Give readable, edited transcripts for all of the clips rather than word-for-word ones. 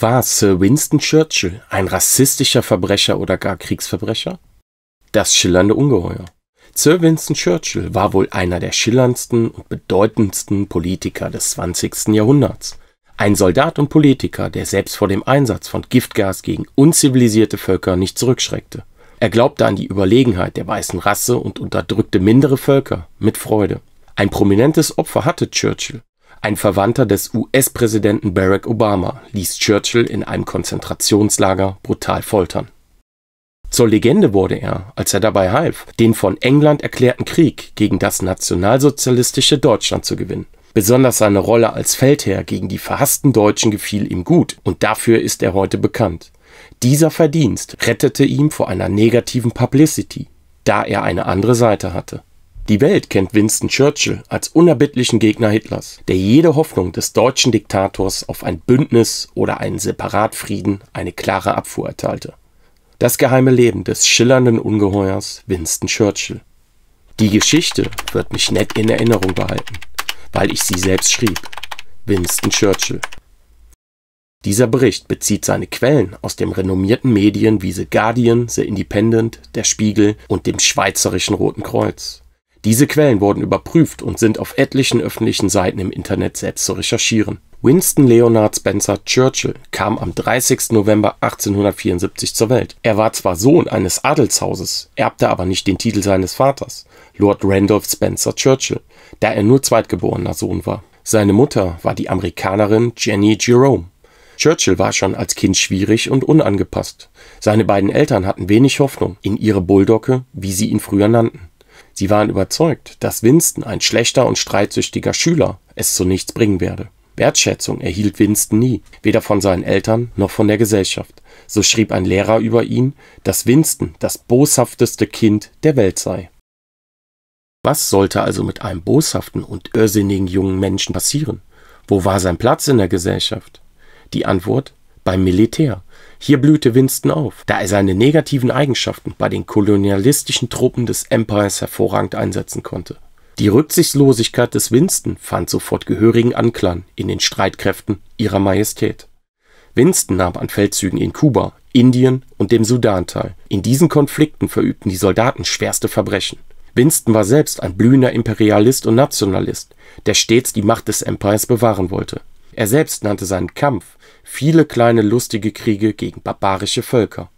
War Sir Winston Churchill ein rassistischer Verbrecher oder gar Kriegsverbrecher? Das schillernde Ungeheuer. Sir Winston Churchill war wohl einer der schillerndsten und bedeutendsten Politiker des 20. Jahrhunderts. Ein Soldat und Politiker, der selbst vor dem Einsatz von Giftgas gegen unzivilisierte Völker nicht zurückschreckte. Er glaubte an die Überlegenheit der weißen Rasse und unterdrückte mindere Völker mit Freude. Ein prominentes Opfer hatte Churchill. Ein Verwandter des US-Präsidenten Barack Obama ließ Churchill in einem Konzentrationslager brutal foltern. Zur Legende wurde er, als er dabei half, den von England erklärten Krieg gegen das nationalsozialistische Deutschland zu gewinnen. Besonders seine Rolle als Feldherr gegen die verhassten Deutschen gefiel ihm gut und dafür ist er heute bekannt. Dieser Verdienst rettete ihn vor einer negativen Publicity, da er eine andere Seite hatte. Die Welt kennt Winston Churchill als unerbittlichen Gegner Hitlers, der jede Hoffnung des deutschen Diktators auf ein Bündnis oder einen Separatfrieden eine klare Abfuhr erteilte. Das geheime Leben des schillernden Ungeheuers Winston Churchill. Die Geschichte wird mich nett in Erinnerung behalten, weil ich sie selbst schrieb. Winston Churchill. Dieser Bericht bezieht seine Quellen aus den renommierten Medien wie The Guardian, The Independent, Der Spiegel und dem Schweizerischen Roten Kreuz. Diese Quellen wurden überprüft und sind auf etlichen öffentlichen Seiten im Internet selbst zu recherchieren. Winston Leonard Spencer Churchill kam am 30. November 1874 zur Welt. Er war zwar Sohn eines Adelshauses, erbte aber nicht den Titel seines Vaters, Lord Randolph Spencer Churchill, da er nur zweitgeborener Sohn war. Seine Mutter war die Amerikanerin Jenny Jerome. Churchill war schon als Kind schwierig und unangepasst. Seine beiden Eltern hatten wenig Hoffnung in ihre Bulldogge, wie sie ihn früher nannten. Sie waren überzeugt, dass Winston, ein schlechter und streitsüchtiger Schüler, es zu nichts bringen werde. Wertschätzung erhielt Winston nie, weder von seinen Eltern noch von der Gesellschaft. So schrieb ein Lehrer über ihn, dass Winston das boshafteste Kind der Welt sei. Was sollte also mit einem boshaften und irrsinnigen jungen Menschen passieren? Wo war sein Platz in der Gesellschaft? Die Antwort: beim Militär. Hier blühte Winston auf, da er seine negativen Eigenschaften bei den kolonialistischen Truppen des Empires hervorragend einsetzen konnte. Die Rücksichtslosigkeit des Winston fand sofort gehörigen Anklang in den Streitkräften ihrer Majestät. Winston nahm an Feldzügen in Kuba, Indien und dem Sudan teil. In diesen Konflikten verübten die Soldaten schwerste Verbrechen. Winston war selbst ein blühender Imperialist und Nationalist, der stets die Macht des Empires bewahren wollte. Er selbst nannte seinen Kampf viele kleine lustige Kriege gegen barbarische Völker.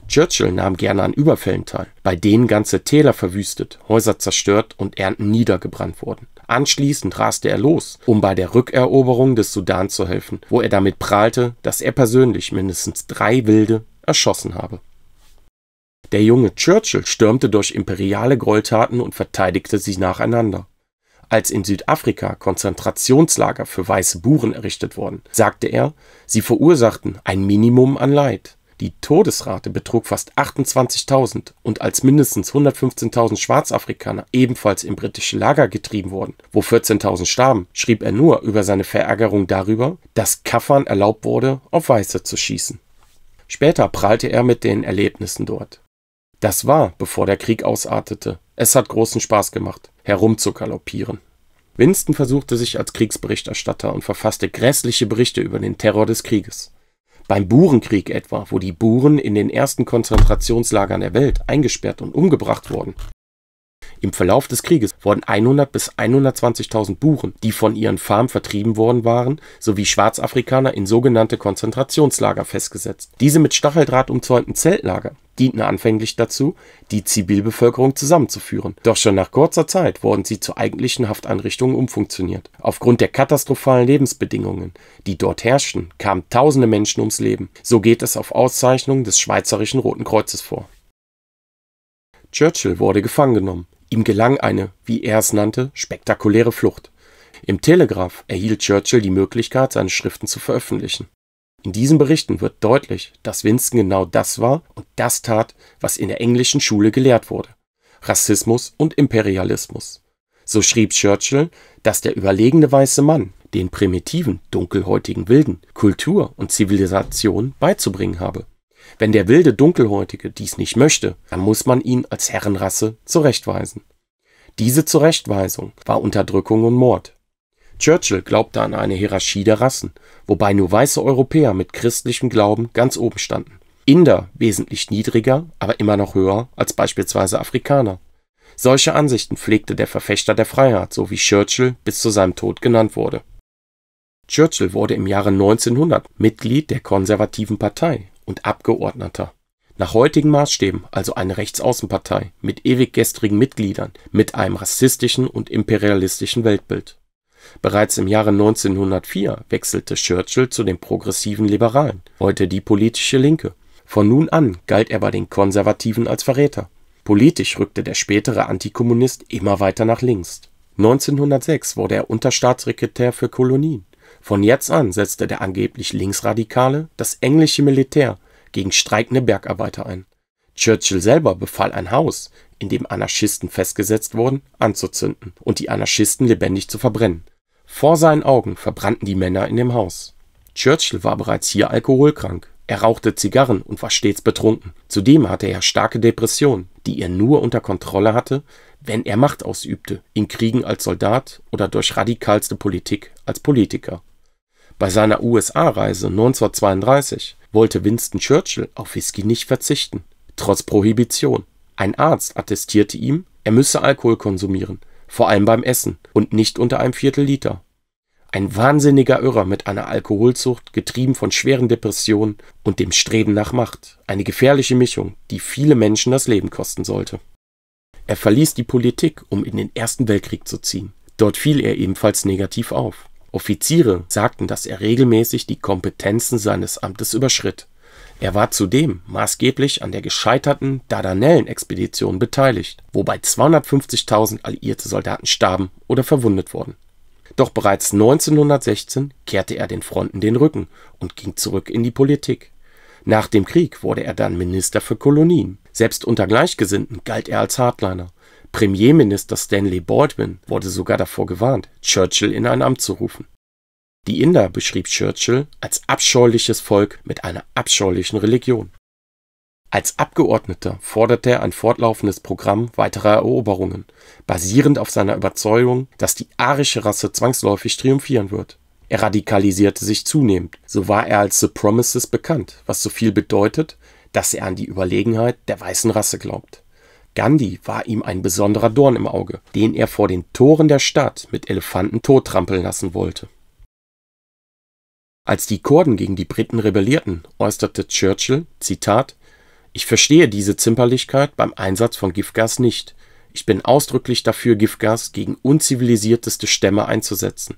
Churchill nahm gerne an Überfällen teil, bei denen ganze Täler verwüstet, Häuser zerstört und Ernten niedergebrannt wurden. Anschließend raste er los, um bei der Rückeroberung des Sudan zu helfen, wo er damit prahlte, dass er persönlich mindestens 3 Wilde erschossen habe. Der junge Churchill stürmte durch imperiale Gräueltaten und verteidigte sie nacheinander. Als in Südafrika Konzentrationslager für weiße Buren errichtet wurden, sagte er, sie verursachten ein Minimum an Leid. Die Todesrate betrug fast 28.000 und als mindestens 115.000 Schwarzafrikaner ebenfalls in britische Lager getrieben wurden, wo 14.000 starben, schrieb er nur über seine Verärgerung darüber, dass Kaffern erlaubt wurde, auf Weiße zu schießen. Später prahlte er mit den Erlebnissen dort. Das war, bevor der Krieg ausartete. Es hat großen Spaß gemacht, herumzugaloppieren. Winston versuchte sich als Kriegsberichterstatter und verfasste grässliche Berichte über den Terror des Krieges. Beim Burenkrieg etwa, wo die Buren in den ersten Konzentrationslagern der Welt eingesperrt und umgebracht wurden. Im Verlauf des Krieges wurden 100.000 bis 120.000 Buren, die von ihren Farmen vertrieben worden waren, sowie Schwarzafrikaner in sogenannte Konzentrationslager festgesetzt. Diese mit Stacheldraht umzäunten Zeltlager dienten anfänglich dazu, die Zivilbevölkerung zusammenzuführen. Doch schon nach kurzer Zeit wurden sie zu eigentlichen Hafteinrichtungen umfunktioniert. Aufgrund der katastrophalen Lebensbedingungen, die dort herrschten, kamen tausende Menschen ums Leben. So geht es auf Auszeichnung des Schweizerischen Roten Kreuzes vor. Churchill wurde gefangen genommen. Ihm gelang eine, wie er es nannte, spektakuläre Flucht. Im Telegraph erhielt Churchill die Möglichkeit, seine Schriften zu veröffentlichen. In diesen Berichten wird deutlich, dass Winston genau das war und das tat, was in der englischen Schule gelehrt wurde: Rassismus und Imperialismus. So schrieb Churchill, dass der überlegene weiße Mann den primitiven, dunkelhäutigen Wilden Kultur und Zivilisation beizubringen habe. Wenn der wilde Dunkelhäutige dies nicht möchte, dann muss man ihn als Herrenrasse zurechtweisen. Diese Zurechtweisung war Unterdrückung und Mord. Churchill glaubte an eine Hierarchie der Rassen, wobei nur weiße Europäer mit christlichem Glauben ganz oben standen. Inder wesentlich niedriger, aber immer noch höher als beispielsweise Afrikaner. Solche Ansichten pflegte der Verfechter der Freiheit, so wie Churchill bis zu seinem Tod genannt wurde. Churchill wurde im Jahre 1900 Mitglied der Konservativen Partei und Abgeordneter. Nach heutigen Maßstäben also eine Rechtsaußenpartei mit ewig gestrigen Mitgliedern, mit einem rassistischen und imperialistischen Weltbild. Bereits im Jahre 1904 wechselte Churchill zu den progressiven Liberalen, heute die politische Linke. Von nun an galt er bei den Konservativen als Verräter. Politisch rückte der spätere Antikommunist immer weiter nach links. 1906 wurde er Unterstaatssekretär für Kolonien. Von jetzt an setzte der angeblich Linksradikale das englische Militär gegen streikende Bergarbeiter ein. Churchill selber befahl ein Haus, in dem Anarchisten festgesetzt wurden, anzuzünden und die Anarchisten lebendig zu verbrennen. Vor seinen Augen verbrannten die Männer in dem Haus. Churchill war bereits hier alkoholkrank. Er rauchte Zigarren und war stets betrunken. Zudem hatte er starke Depressionen, die er nur unter Kontrolle hatte, wenn er Macht ausübte, in Kriegen als Soldat oder durch radikalste Politik als Politiker. Bei seiner USA-Reise 1932 wollte Winston Churchill auf Whisky nicht verzichten, trotz Prohibition. Ein Arzt attestierte ihm, er müsse Alkohol konsumieren, vor allem beim Essen und nicht unter einem Viertel-Liter. Ein wahnsinniger Irrer mit einer Alkoholsucht, getrieben von schweren Depressionen und dem Streben nach Macht. Eine gefährliche Mischung, die viele Menschen das Leben kosten sollte. Er verließ die Politik, um in den Ersten Weltkrieg zu ziehen. Dort fiel er ebenfalls negativ auf. Offiziere sagten, dass er regelmäßig die Kompetenzen seines Amtes überschritt. Er war zudem maßgeblich an der gescheiterten Dardanellen-Expedition beteiligt, wobei 250.000 alliierte Soldaten starben oder verwundet wurden. Doch bereits 1916 kehrte er den Fronten den Rücken und ging zurück in die Politik. Nach dem Krieg wurde er dann Minister für Kolonien. Selbst unter Gleichgesinnten galt er als Hardliner. Premierminister Stanley Baldwin wurde sogar davor gewarnt, Churchill in ein Amt zu rufen. Die Inder beschrieb Churchill als abscheuliches Volk mit einer abscheulichen Religion. Als Abgeordneter forderte er ein fortlaufendes Programm weiterer Eroberungen, basierend auf seiner Überzeugung, dass die arische Rasse zwangsläufig triumphieren wird. Er radikalisierte sich zunehmend, so war er als Supremacist bekannt, was so viel bedeutet, dass er an die Überlegenheit der weißen Rasse glaubt. Gandhi war ihm ein besonderer Dorn im Auge, den er vor den Toren der Stadt mit Elefanten tottrampeln lassen wollte. Als die Kurden gegen die Briten rebellierten, äußerte Churchill, Zitat, »Ich verstehe diese Zimperlichkeit beim Einsatz von Giftgas nicht. Ich bin ausdrücklich dafür, Giftgas gegen unzivilisierteste Stämme einzusetzen.«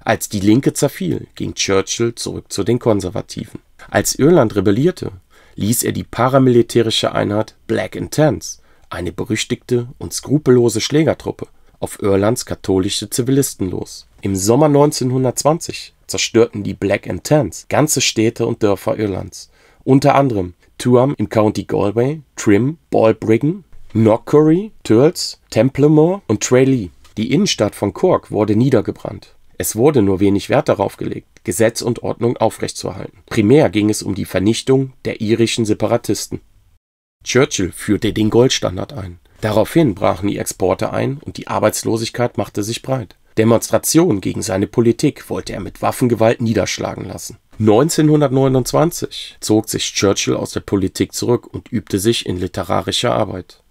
Als die Linke zerfiel, ging Churchill zurück zu den Konservativen. Als Irland rebellierte, ließ er die paramilitärische Einheit Black and Tans, eine berüchtigte und skrupellose Schlägertruppe, auf Irlands katholische Zivilisten los. Im Sommer 1920 zerstörten die Black and Tans ganze Städte und Dörfer Irlands, unter anderem Tuam im County Galway, Trim, Balbriggan, Knockcurry, Thurles, Templemore und Tralee. Die Innenstadt von Cork wurde niedergebrannt. Es wurde nur wenig Wert darauf gelegt, Gesetz und Ordnung aufrechtzuerhalten. Primär ging es um die Vernichtung der irischen Separatisten. Churchill führte den Goldstandard ein. Daraufhin brachen die Exporte ein und die Arbeitslosigkeit machte sich breit. Demonstrationen gegen seine Politik wollte er mit Waffengewalt niederschlagen lassen. 1929 zog sich Churchill aus der Politik zurück und übte sich in literarischer Arbeit.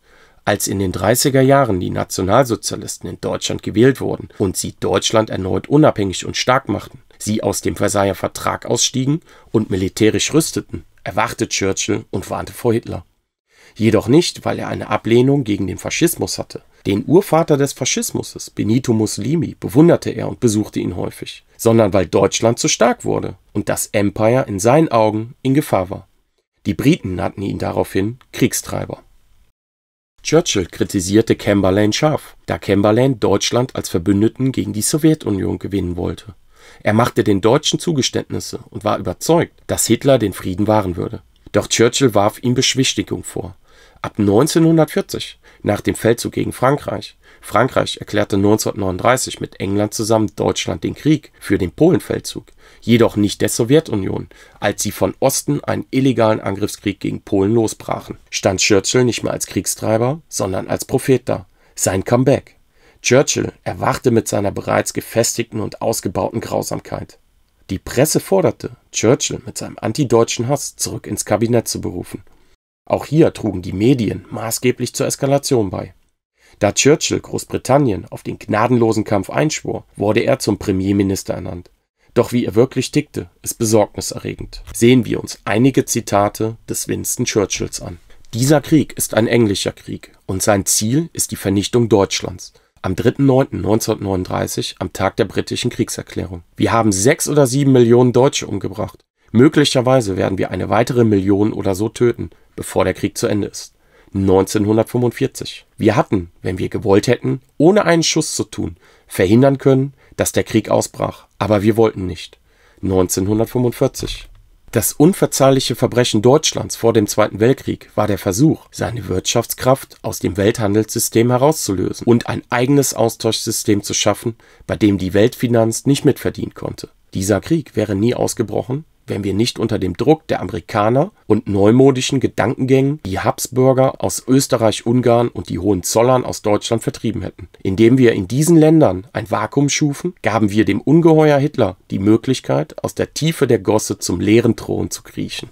Als in den 30er Jahren die Nationalsozialisten in Deutschland gewählt wurden und sie Deutschland erneut unabhängig und stark machten, sie aus dem Versailler Vertrag ausstiegen und militärisch rüsteten, erwachte Churchill und warnte vor Hitler. Jedoch nicht, weil er eine Ablehnung gegen den Faschismus hatte. Den Urvater des Faschismus, Benito Mussolini, bewunderte er und besuchte ihn häufig, sondern weil Deutschland zu stark wurde und das Empire in seinen Augen in Gefahr war. Die Briten nannten ihn daraufhin Kriegstreiber. Churchill kritisierte Chamberlain scharf, da Chamberlain Deutschland als Verbündeten gegen die Sowjetunion gewinnen wollte. Er machte den Deutschen Zugeständnisse und war überzeugt, dass Hitler den Frieden wahren würde. Doch Churchill warf ihm Beschwichtigung vor. Ab 1940, nach dem Feldzug gegen Frankreich erklärte 1939 mit England zusammen Deutschland den Krieg für den Polenfeldzug, jedoch nicht der Sowjetunion, als sie von Osten einen illegalen Angriffskrieg gegen Polen losbrachen. Stand Churchill nicht mehr als Kriegstreiber, sondern als Prophet da. Sein Comeback. Churchill erwachte mit seiner bereits gefestigten und ausgebauten Grausamkeit. Die Presse forderte, Churchill mit seinem antideutschen Hass zurück ins Kabinett zu berufen. Auch hier trugen die Medien maßgeblich zur Eskalation bei. Da Churchill Großbritannien auf den gnadenlosen Kampf einschwor, wurde er zum Premierminister ernannt. Doch wie er wirklich tickte, ist besorgniserregend. Sehen wir uns einige Zitate des Winston Churchills an. Dieser Krieg ist ein englischer Krieg und sein Ziel ist die Vernichtung Deutschlands. Am 3.9.1939, am Tag der britischen Kriegserklärung. Wir haben 6 oder 7 Millionen Deutsche umgebracht. Möglicherweise werden wir eine weitere Million oder so töten, bevor der Krieg zu Ende ist. 1945. Wir hatten, wenn wir gewollt hätten, ohne einen Schuss zu tun, verhindern können, dass der Krieg ausbrach. Aber wir wollten nicht. 1945. Das unverzeihliche Verbrechen Deutschlands vor dem Zweiten Weltkrieg war der Versuch, seine Wirtschaftskraft aus dem Welthandelssystem herauszulösen und ein eigenes Austauschsystem zu schaffen, bei dem die Weltfinanz nicht mitverdienen konnte. Dieser Krieg wäre nie ausgebrochen, wenn wir nicht unter dem Druck der Amerikaner und neumodischen Gedankengängen die Habsburger aus Österreich-Ungarn und die Hohenzollern aus Deutschland vertrieben hätten. Indem wir in diesen Ländern ein Vakuum schufen, gaben wir dem Ungeheuer Hitler die Möglichkeit, aus der Tiefe der Gosse zum leeren Thron zu kriechen.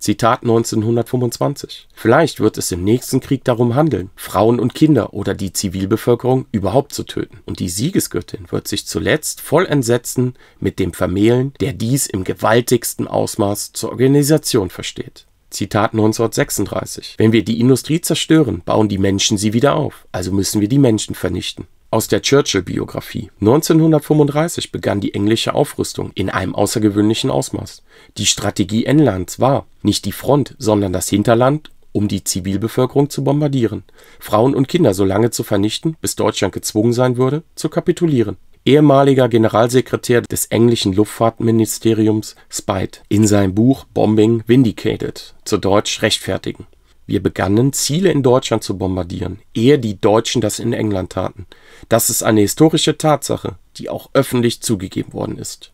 Zitat 1925. Vielleicht wird es im nächsten Krieg darum handeln, Frauen und Kinder oder die Zivilbevölkerung überhaupt zu töten. Und die Siegesgöttin wird sich zuletzt voll entsetzen mit dem vermählen, der dies im gewaltigsten Ausmaß zur Organisation versteht. Zitat 1936. Wenn wir die Industrie zerstören, bauen die Menschen sie wieder auf. Also müssen wir die Menschen vernichten. Aus der Churchill-Biografie. 1935 begann die englische Aufrüstung in einem außergewöhnlichen Ausmaß. Die Strategie Englands war nicht die Front, sondern das Hinterland, um die Zivilbevölkerung zu bombardieren, Frauen und Kinder so lange zu vernichten, bis Deutschland gezwungen sein würde, zu kapitulieren. Ehemaliger Generalsekretär des englischen Luftfahrtministeriums Speight in seinem Buch Bombing Vindicated, zu Deutsch Rechtfertigen. Wir begannen, Ziele in Deutschland zu bombardieren, ehe die Deutschen das in England taten. Das ist eine historische Tatsache, die auch öffentlich zugegeben worden ist.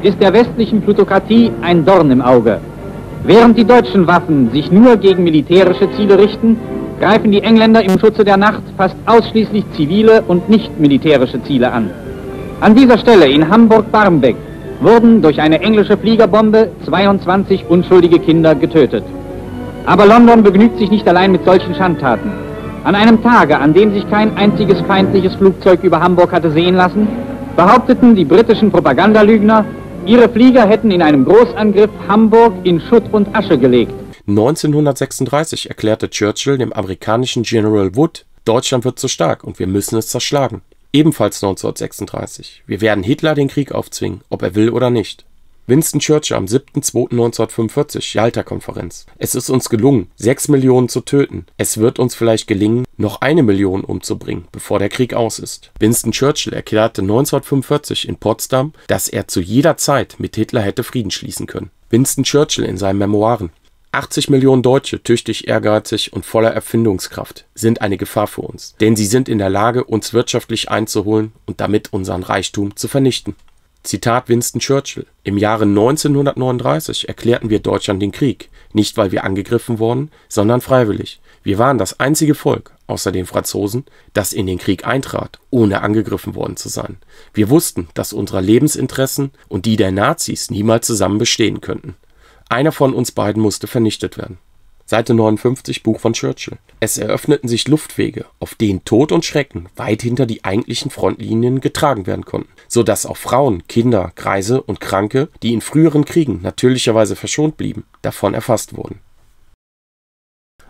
Ist der westlichen Plutokratie ein Dorn im Auge. Während die deutschen Waffen sich nur gegen militärische Ziele richten, greifen die Engländer im Schutze der Nacht fast ausschließlich zivile und nicht militärische Ziele an. An dieser Stelle in Hamburg-Barmbek wurden durch eine englische Fliegerbombe 22 unschuldige Kinder getötet. Aber London begnügt sich nicht allein mit solchen Schandtaten. An einem Tage, an dem sich kein einziges feindliches Flugzeug über Hamburg hatte sehen lassen, behaupteten die britischen Propagandalügner, ihre Flieger hätten in einem Großangriff Hamburg in Schutt und Asche gelegt. 1936 erklärte Churchill dem amerikanischen General Wood, Deutschland wird zu stark und wir müssen es zerschlagen. Ebenfalls 1936. Wir werden Hitler den Krieg aufzwingen, ob er will oder nicht. Winston Churchill am 7.2.1945, Jalta-Konferenz. Es ist uns gelungen, 6 Millionen zu töten. Es wird uns vielleicht gelingen, noch 1 Million umzubringen, bevor der Krieg aus ist. Winston Churchill erklärte 1945 in Potsdam, dass er zu jeder Zeit mit Hitler hätte Frieden schließen können. Winston Churchill in seinen Memoiren. 80 Millionen Deutsche, tüchtig, ehrgeizig und voller Erfindungskraft, sind eine Gefahr für uns, denn sie sind in der Lage, uns wirtschaftlich einzuholen und damit unseren Reichtum zu vernichten. Zitat Winston Churchill. Im Jahre 1939 erklärten wir Deutschland den Krieg, nicht weil wir angegriffen wurden, sondern freiwillig. Wir waren das einzige Volk, außer den Franzosen, das in den Krieg eintrat, ohne angegriffen worden zu sein. Wir wussten, dass unsere Lebensinteressen und die der Nazis niemals zusammen bestehen könnten. Einer von uns beiden musste vernichtet werden. Seite 59, Buch von Churchill. Es eröffneten sich Luftwege, auf denen Tod und Schrecken weit hinter die eigentlichen Frontlinien getragen werden konnten, sodass auch Frauen, Kinder, Greise und Kranke, die in früheren Kriegen natürlicherweise verschont blieben, davon erfasst wurden.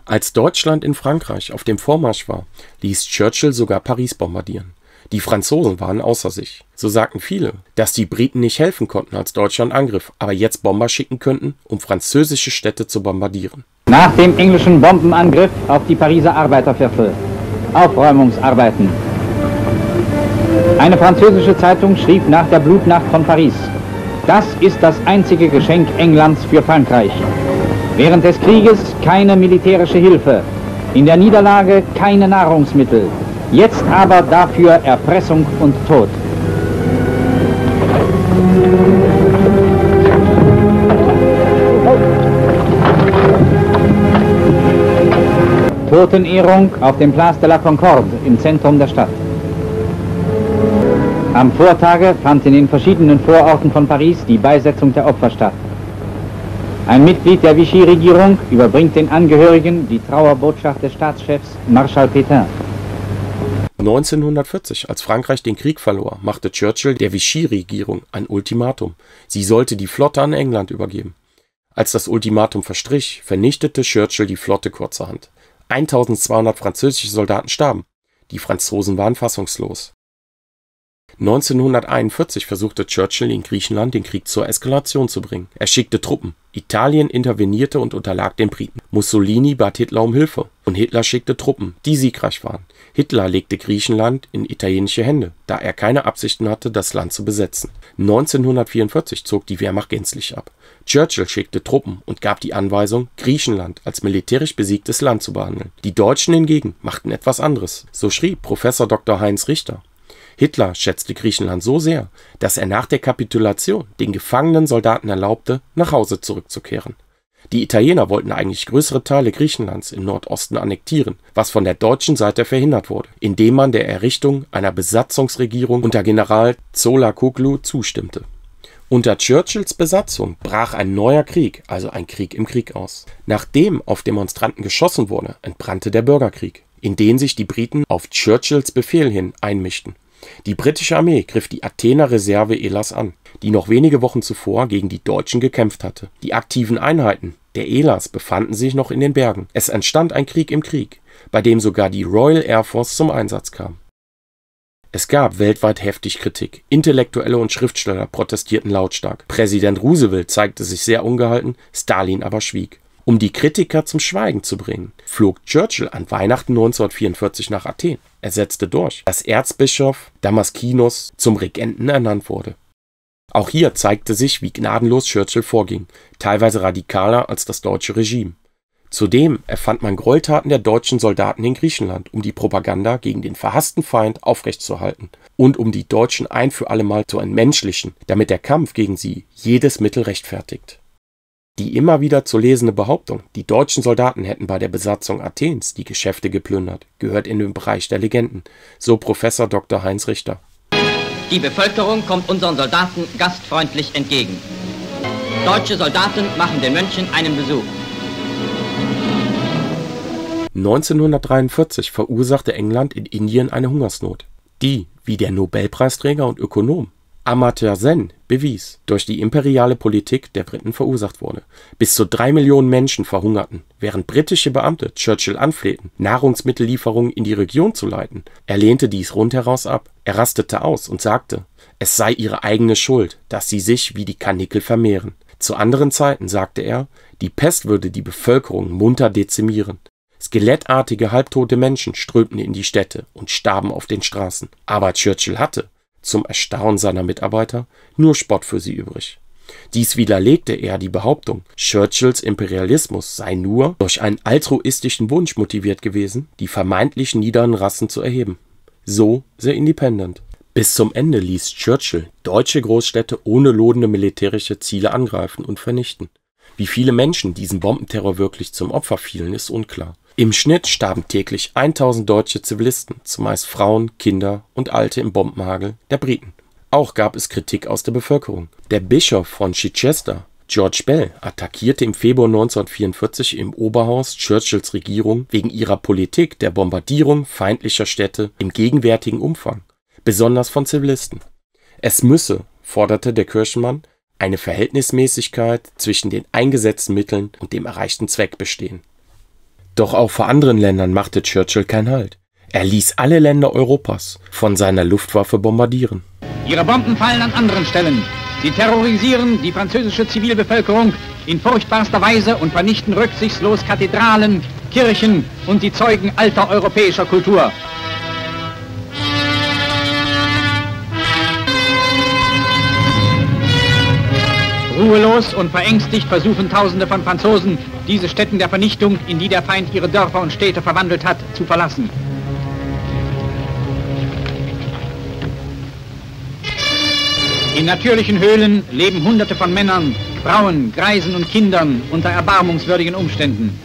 Als Deutschland in Frankreich auf dem Vormarsch war, ließ Churchill sogar Paris bombardieren. Die Franzosen waren außer sich. So sagten viele, dass die Briten nicht helfen konnten, als Deutschland angriff, aber jetzt Bomber schicken könnten, um französische Städte zu bombardieren. Nach dem englischen Bombenangriff auf die Pariser Arbeiterviertel. Aufräumungsarbeiten. Eine französische Zeitung schrieb nach der Blutnacht von Paris: Das ist das einzige Geschenk Englands für Frankreich. Während des Krieges keine militärische Hilfe, in der Niederlage keine Nahrungsmittel, jetzt aber dafür Erpressung und Tod. Totenehrung auf dem Place de la Concorde im Zentrum der Stadt. Am Vortage fand in den verschiedenen Vororten von Paris die Beisetzung der Opfer statt. Ein Mitglied der Vichy-Regierung überbringt den Angehörigen die Trauerbotschaft des Staatschefs Marschall Pétain. 1940, als Frankreich den Krieg verlor, machte Churchill der Vichy-Regierung ein Ultimatum. Sie sollte die Flotte an England übergeben. Als das Ultimatum verstrich, vernichtete Churchill die Flotte kurzerhand. 1200 französische Soldaten starben. Die Franzosen waren fassungslos. 1941 versuchte Churchill in Griechenland den Krieg zur Eskalation zu bringen. Er schickte Truppen. Italien intervenierte und unterlag den Briten. Mussolini bat Hitler um Hilfe. Und Hitler schickte Truppen, die siegreich waren. Hitler legte Griechenland in italienische Hände, da er keine Absichten hatte, das Land zu besetzen. 1944 zog die Wehrmacht gänzlich ab. Churchill schickte Truppen und gab die Anweisung, Griechenland als militärisch besiegtes Land zu behandeln. Die Deutschen hingegen machten etwas anderes. So schrieb Professor Dr. Heinz Richter. Hitler schätzte Griechenland so sehr, dass er nach der Kapitulation den gefangenen Soldaten erlaubte, nach Hause zurückzukehren. Die Italiener wollten eigentlich größere Teile Griechenlands im Nordosten annektieren, was von der deutschen Seite verhindert wurde, indem man der Errichtung einer Besatzungsregierung unter General Zola-Koglu zustimmte. Unter Churchills Besatzung brach ein neuer Krieg, also ein Krieg im Krieg aus. Nachdem auf Demonstranten geschossen wurde, entbrannte der Bürgerkrieg, in den sich die Briten auf Churchills Befehl hin einmischten. Die britische Armee griff die Athener Reserve Elas an, die noch wenige Wochen zuvor gegen die Deutschen gekämpft hatte. Die aktiven Einheiten der Elas befanden sich noch in den Bergen. Es entstand ein Krieg im Krieg, bei dem sogar die Royal Air Force zum Einsatz kam. Es gab weltweit heftig Kritik. Intellektuelle und Schriftsteller protestierten lautstark. Präsident Roosevelt zeigte sich sehr ungehalten, Stalin aber schwieg. Um die Kritiker zum Schweigen zu bringen, flog Churchill an Weihnachten 1944 nach Athen. Er setzte durch, dass Erzbischof Damaskinos zum Regenten ernannt wurde. Auch hier zeigte sich, wie gnadenlos Churchill vorging, teilweise radikaler als das deutsche Regime. Zudem erfand man Gräueltaten der deutschen Soldaten in Griechenland, um die Propaganda gegen den verhassten Feind aufrechtzuerhalten und um die Deutschen ein für allemal zu entmenschlichen, damit der Kampf gegen sie jedes Mittel rechtfertigt. Die immer wieder zu lesende Behauptung, die deutschen Soldaten hätten bei der Besatzung Athens die Geschäfte geplündert, gehört in den Bereich der Legenden, so Professor Dr. Heinz Richter. Die Bevölkerung kommt unseren Soldaten gastfreundlich entgegen. Deutsche Soldaten machen den Mönchen einen Besuch. 1943 verursachte England in Indien eine Hungersnot, die, wie der Nobelpreisträger und Ökonom Amartya Sen bewies, durch die imperiale Politik der Briten verursacht wurde. Bis zu 3 Millionen Menschen verhungerten, während britische Beamte Churchill anflehten, Nahrungsmittellieferungen in die Region zu leiten. Er lehnte dies rundheraus ab. Er rastete aus und sagte, es sei ihre eigene Schuld, dass sie sich wie die Karnickel vermehren. Zu anderen Zeiten sagte er, die Pest würde die Bevölkerung munter dezimieren. Skelettartige, halbtote Menschen strömten in die Städte und starben auf den Straßen. Aber Churchill hatte, zum Erstaunen seiner Mitarbeiter, nur Spott für sie übrig. Dies widerlegte er die Behauptung, Churchills Imperialismus sei nur durch einen altruistischen Wunsch motiviert gewesen, die vermeintlich niederen Rassen zu erheben. So The Independent. Bis zum Ende ließ Churchill deutsche Großstädte ohne lohnende militärische Ziele angreifen und vernichten. Wie viele Menschen diesem Bombenterror wirklich zum Opfer fielen, ist unklar. Im Schnitt starben täglich 1000 deutsche Zivilisten, zumeist Frauen, Kinder und Alte im Bombenhagel der Briten. Auch gab es Kritik aus der Bevölkerung. Der Bischof von Chichester, George Bell, attackierte im Februar 1944 im Oberhaus Churchills Regierung wegen ihrer Politik der Bombardierung feindlicher Städte im gegenwärtigen Umfang, besonders von Zivilisten. Es müsse, forderte der Kirchenmann, eine Verhältnismäßigkeit zwischen den eingesetzten Mitteln und dem erreichten Zweck bestehen. Doch auch vor anderen Ländern machte Churchill keinen Halt. Er ließ alle Länder Europas von seiner Luftwaffe bombardieren. Ihre Bomben fallen an anderen Stellen. Sie terrorisieren die französische Zivilbevölkerung in furchtbarster Weise und vernichten rücksichtslos Kathedralen, Kirchen und die Zeugen alter europäischer Kultur. Ruhelos und verängstigt versuchen Tausende von Franzosen, diese Stätten der Vernichtung, in die der Feind ihre Dörfer und Städte verwandelt hat, zu verlassen. In natürlichen Höhlen leben Hunderte von Männern, Frauen, Greisen und Kindern unter erbarmungswürdigen Umständen.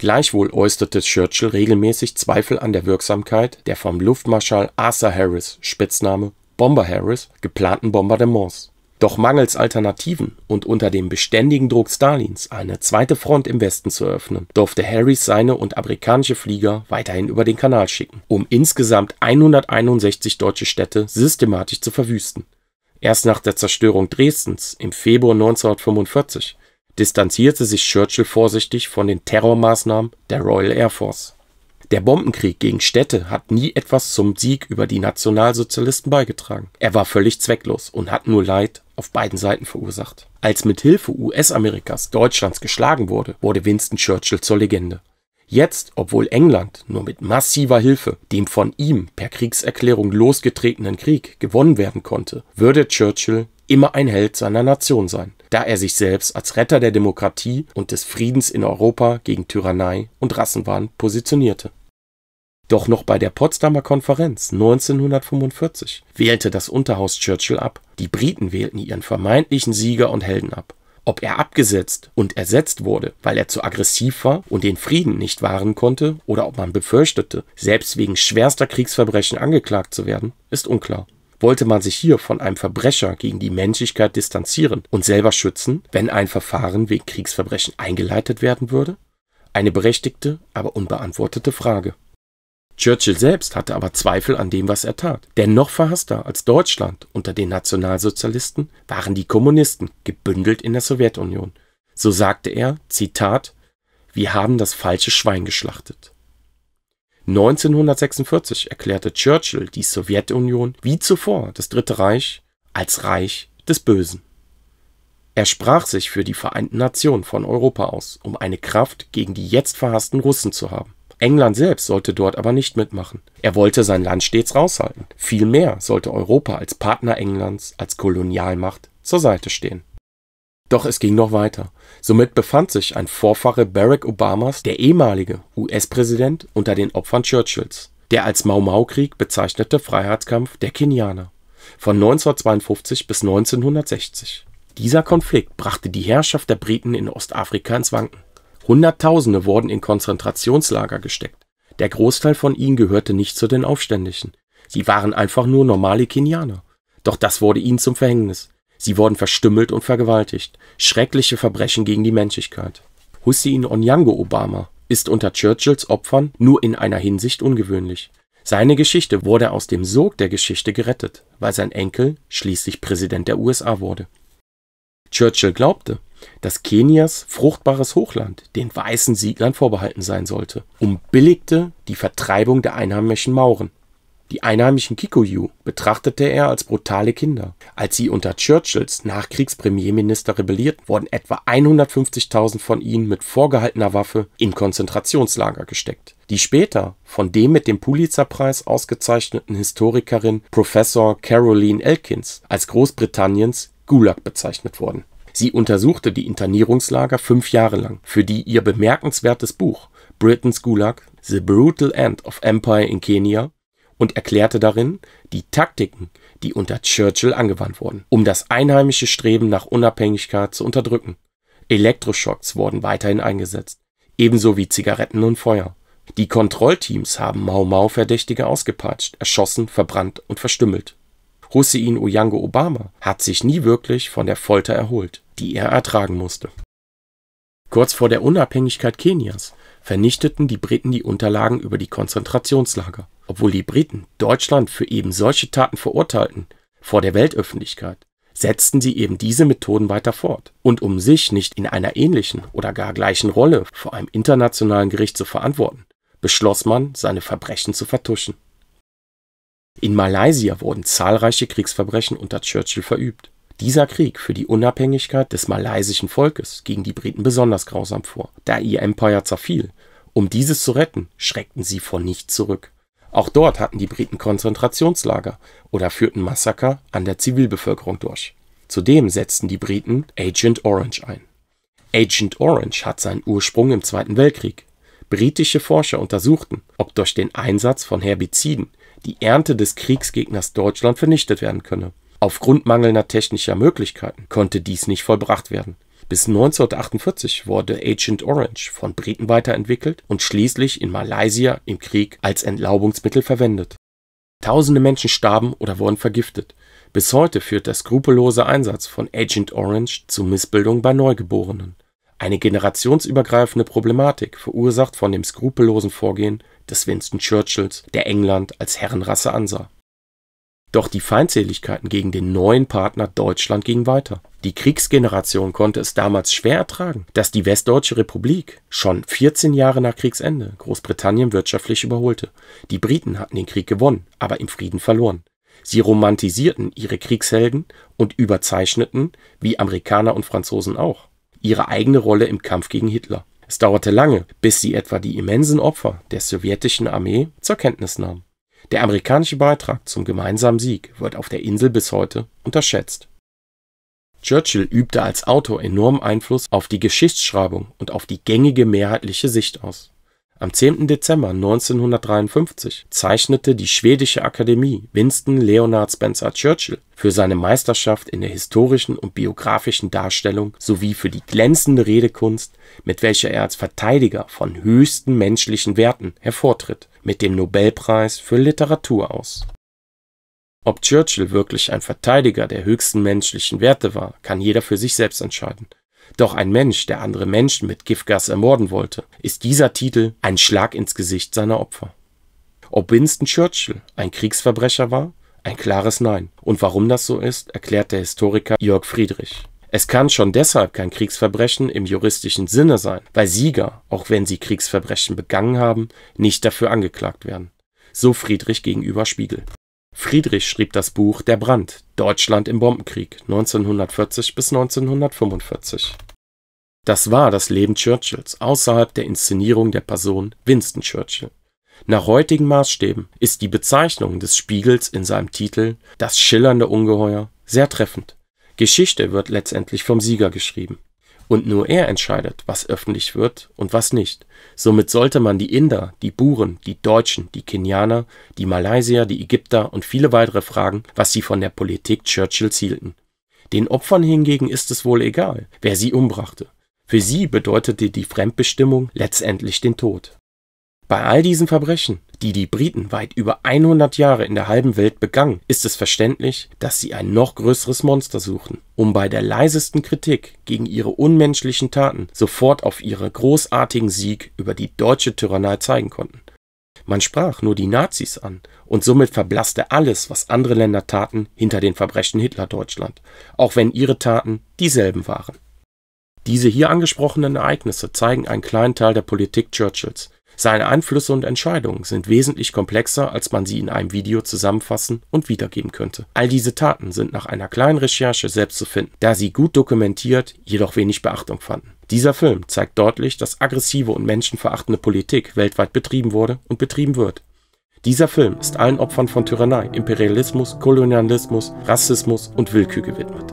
Gleichwohl äußerte Churchill regelmäßig Zweifel an der Wirksamkeit der vom Luftmarschall Arthur Harris, Spitzname Bomber Harris, geplanten Bombardements. Doch mangels Alternativen und unter dem beständigen Druck Stalins, eine zweite Front im Westen zu eröffnen, durfte Harris seine und amerikanische Flieger weiterhin über den Kanal schicken, um insgesamt 161 deutsche Städte systematisch zu verwüsten. Erst nach der Zerstörung Dresdens im Februar 1945 distanzierte sich Churchill vorsichtig von den Terrormaßnahmen der Royal Air Force. Der Bombenkrieg gegen Städte hat nie etwas zum Sieg über die Nationalsozialisten beigetragen. Er war völlig zwecklos und hat nur Leid auf beiden Seiten verursacht. Als mit Hilfe US-Amerikas Deutschlands geschlagen wurde, wurde Winston Churchill zur Legende. Jetzt, obwohl England nur mit massiver Hilfe dem von ihm per Kriegserklärung losgetretenen Krieg gewonnen werden konnte, würde Churchill immer ein Held seiner Nation sein, da er sich selbst als Retter der Demokratie und des Friedens in Europa gegen Tyrannei und Rassenwahn positionierte. Doch noch bei der Potsdamer Konferenz 1945 wählte das Unterhaus Churchill ab. Die Briten wählten ihren vermeintlichen Sieger und Helden ab. Ob er abgesetzt und ersetzt wurde, weil er zu aggressiv war und den Frieden nicht wahren konnte, oder ob man befürchtete, selbst wegen schwerster Kriegsverbrechen angeklagt zu werden, ist unklar. Wollte man sich hier von einem Verbrecher gegen die Menschlichkeit distanzieren und selber schützen, wenn ein Verfahren wegen Kriegsverbrechen eingeleitet werden würde? Eine berechtigte, aber unbeantwortete Frage. Churchill selbst hatte aber Zweifel an dem, was er tat. Denn noch verhasster als Deutschland unter den Nationalsozialisten waren die Kommunisten, gebündelt in der Sowjetunion. So sagte er, Zitat, „Wir haben das falsche Schwein geschlachtet." 1946 erklärte Churchill die Sowjetunion wie zuvor das Dritte Reich als Reich des Bösen. Er sprach sich für die Vereinten Nationen von Europa aus, um eine Kraft gegen die jetzt verhassten Russen zu haben. England selbst sollte dort aber nicht mitmachen. Er wollte sein Land stets raushalten. Vielmehr sollte Europa als Partner Englands, als Kolonialmacht, zur Seite stehen. Doch es ging noch weiter. Somit befand sich ein Vorfahre Barack Obamas, der ehemalige US-Präsident, unter den Opfern Churchills. Der als Mau-Mau-Krieg bezeichnete Freiheitskampf der Kenianer von 1952 bis 1960. Dieser Konflikt brachte die Herrschaft der Briten in Ostafrika ins Wanken. Hunderttausende wurden in Konzentrationslager gesteckt. Der Großteil von ihnen gehörte nicht zu den Aufständischen. Sie waren einfach nur normale Kenianer. Doch das wurde ihnen zum Verhängnis. Sie wurden verstümmelt und vergewaltigt. Schreckliche Verbrechen gegen die Menschlichkeit. Hussein Onyango Obama ist unter Churchills Opfern nur in einer Hinsicht ungewöhnlich. Seine Geschichte wurde aus dem Sog der Geschichte gerettet, weil sein Enkel schließlich Präsident der USA wurde. Churchill glaubte, dass Kenias fruchtbares Hochland den weißen Siedlern vorbehalten sein sollte, billigte die Vertreibung der einheimischen Mauren. Die einheimischen Kikuyu betrachtete er als brutale Kinder. Als sie unter Churchills Nachkriegspremierminister rebellierten, wurden etwa 150.000 von ihnen mit vorgehaltener Waffe in Konzentrationslager gesteckt, die später von dem mit dem Pulitzerpreis ausgezeichneten Historikerin Professor Caroline Elkins als Großbritanniens Gulag bezeichnet wurden. Sie untersuchte die Internierungslager 5 Jahre lang, für die ihr bemerkenswertes Buch Britain's Gulag, The Brutal End of Empire in Kenya, und erklärte darin die Taktiken, die unter Churchill angewandt wurden, um das einheimische Streben nach Unabhängigkeit zu unterdrücken. Elektroschocks wurden weiterhin eingesetzt, ebenso wie Zigaretten und Feuer. Die Kontrollteams haben Mau-Mau-Verdächtige ausgepeitscht, erschossen, verbrannt und verstümmelt. Hussein Onyango Obama hat sich nie wirklich von der Folter erholt, die er ertragen musste. Kurz vor der Unabhängigkeit Kenias vernichteten die Briten die Unterlagen über die Konzentrationslager. Obwohl die Briten Deutschland für eben solche Taten verurteilten, vor der Weltöffentlichkeit, setzten sie eben diese Methoden weiter fort. Und um sich nicht in einer ähnlichen oder gar gleichen Rolle vor einem internationalen Gericht zu verantworten, beschloss man, seine Verbrechen zu vertuschen. In Malaysia wurden zahlreiche Kriegsverbrechen unter Churchill verübt. Dieser Krieg für die Unabhängigkeit des malaysischen Volkes ging die Briten besonders grausam vor. Da ihr Empire zerfiel, um dieses zu retten, schreckten sie vor nichts zurück. Auch dort hatten die Briten Konzentrationslager oder führten Massaker an der Zivilbevölkerung durch. Zudem setzten die Briten Agent Orange ein. Agent Orange hat seinen Ursprung im Zweiten Weltkrieg. Britische Forscher untersuchten, ob durch den Einsatz von Herbiziden die Ernte des Kriegsgegners Deutschland vernichtet werden könne. Aufgrund mangelnder technischer Möglichkeiten konnte dies nicht vollbracht werden. Bis 1948 wurde Agent Orange von Briten weiterentwickelt und schließlich in Malaysia im Krieg als Entlaubungsmittel verwendet. Tausende Menschen starben oder wurden vergiftet. Bis heute führt der skrupellose Einsatz von Agent Orange zu Missbildungen bei Neugeborenen. Eine generationsübergreifende Problematik, verursacht von dem skrupellosen Vorgehen des Winston Churchills, der England als Herrenrasse ansah. Doch die Feindseligkeiten gegen den neuen Partner Deutschland gingen weiter. Die Kriegsgeneration konnte es damals schwer ertragen, dass die Westdeutsche Republik schon 14 Jahre nach Kriegsende Großbritannien wirtschaftlich überholte. Die Briten hatten den Krieg gewonnen, aber im Frieden verloren. Sie romantisierten ihre Kriegshelden und überzeichneten, wie Amerikaner und Franzosen auch, ihre eigene Rolle im Kampf gegen Hitler. Es dauerte lange, bis sie etwa die immensen Opfer der sowjetischen Armee zur Kenntnis nahmen. Der amerikanische Beitrag zum gemeinsamen Sieg wird auf der Insel bis heute unterschätzt. Churchill übte als Autor enormen Einfluss auf die Geschichtsschreibung und auf die gängige mehrheitliche Sicht aus. Am 10. Dezember 1953 zeichnete die schwedische Akademie Winston Leonard Spencer Churchill für seine Meisterschaft in der historischen und biografischen Darstellung sowie für die glänzende Redekunst, mit welcher er als Verteidiger von höchsten menschlichen Werten hervortritt, mit dem Nobelpreis für Literatur aus. Ob Churchill wirklich ein Verteidiger der höchsten menschlichen Werte war, kann jeder für sich selbst entscheiden. Doch ein Mensch, der andere Menschen mit Giftgas ermorden wollte, ist dieser Titel ein Schlag ins Gesicht seiner Opfer. Ob Winston Churchill ein Kriegsverbrecher war? Ein klares Nein. Und warum das so ist, erklärt der Historiker Jörg Friedrich. Es kann schon deshalb kein Kriegsverbrechen im juristischen Sinne sein, weil Sieger, auch wenn sie Kriegsverbrechen begangen haben, nicht dafür angeklagt werden. So Friedrich gegenüber Spiegel. Friedrich schrieb das Buch Der Brand, Deutschland im Bombenkrieg 1940 bis 1945. Das war das Leben Churchills außerhalb der Inszenierung der Person Winston Churchill. Nach heutigen Maßstäben ist die Bezeichnung des Spiegels in seinem Titel Das schillernde Ungeheuer sehr treffend. Geschichte wird letztendlich vom Sieger geschrieben. Und nur er entscheidet, was öffentlich wird und was nicht. Somit sollte man die Inder, die Buren, die Deutschen, die Kenianer, die Malaysier, die Ägypter und viele weitere fragen, was sie von der Politik Churchills hielten. Den Opfern hingegen ist es wohl egal, wer sie umbrachte. Für sie bedeutete die Fremdbestimmung letztendlich den Tod. Bei all diesen Verbrechen, die die Briten weit über 100 Jahre in der halben Welt begangen, ist es verständlich, dass sie ein noch größeres Monster suchen, um bei der leisesten Kritik gegen ihre unmenschlichen Taten sofort auf ihren großartigen Sieg über die deutsche Tyrannei zeigen konnten. Man sprach nur die Nazis an und somit verblasste alles, was andere Länder taten, hinter den Verbrechen Hitler-Deutschland, auch wenn ihre Taten dieselben waren. Diese hier angesprochenen Ereignisse zeigen einen kleinen Teil der Politik Churchills. Seine Einflüsse und Entscheidungen sind wesentlich komplexer, als man sie in einem Video zusammenfassen und wiedergeben könnte. All diese Taten sind nach einer kleinen Recherche selbst zu finden, da sie gut dokumentiert, jedoch wenig Beachtung fanden. Dieser Film zeigt deutlich, dass aggressive und menschenverachtende Politik weltweit betrieben wurde und betrieben wird. Dieser Film ist allen Opfern von Tyrannei, Imperialismus, Kolonialismus, Rassismus und Willkür gewidmet.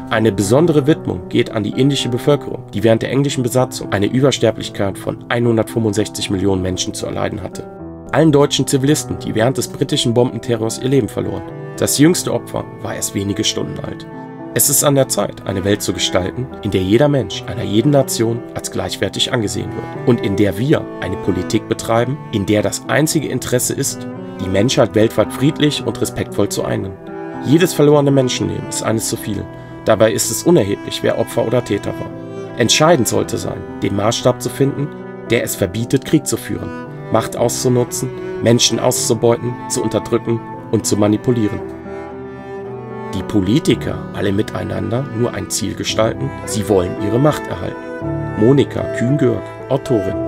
Eine besondere Widmung geht an die indische Bevölkerung, die während der englischen Besatzung eine Übersterblichkeit von 165 Millionen Menschen zu erleiden hatte. Allen deutschen Zivilisten, die während des britischen Bombenterrors ihr Leben verloren. Das jüngste Opfer war erst wenige Stunden alt. Es ist an der Zeit, eine Welt zu gestalten, in der jeder Mensch einer jeden Nation als gleichwertig angesehen wird und in der wir eine Politik betreiben, in der das einzige Interesse ist, die Menschheit weltweit friedlich und respektvoll zu einen. Jedes verlorene Menschenleben ist eines zu viel. Dabei ist es unerheblich, wer Opfer oder Täter war. Entscheidend sollte sein, den Maßstab zu finden, der es verbietet, Krieg zu führen, Macht auszunutzen, Menschen auszubeuten, zu unterdrücken und zu manipulieren. Die Politiker, alle miteinander, nur ein Ziel gestalten, sie wollen ihre Macht erhalten. Monika Kühn-Görg, Autorin.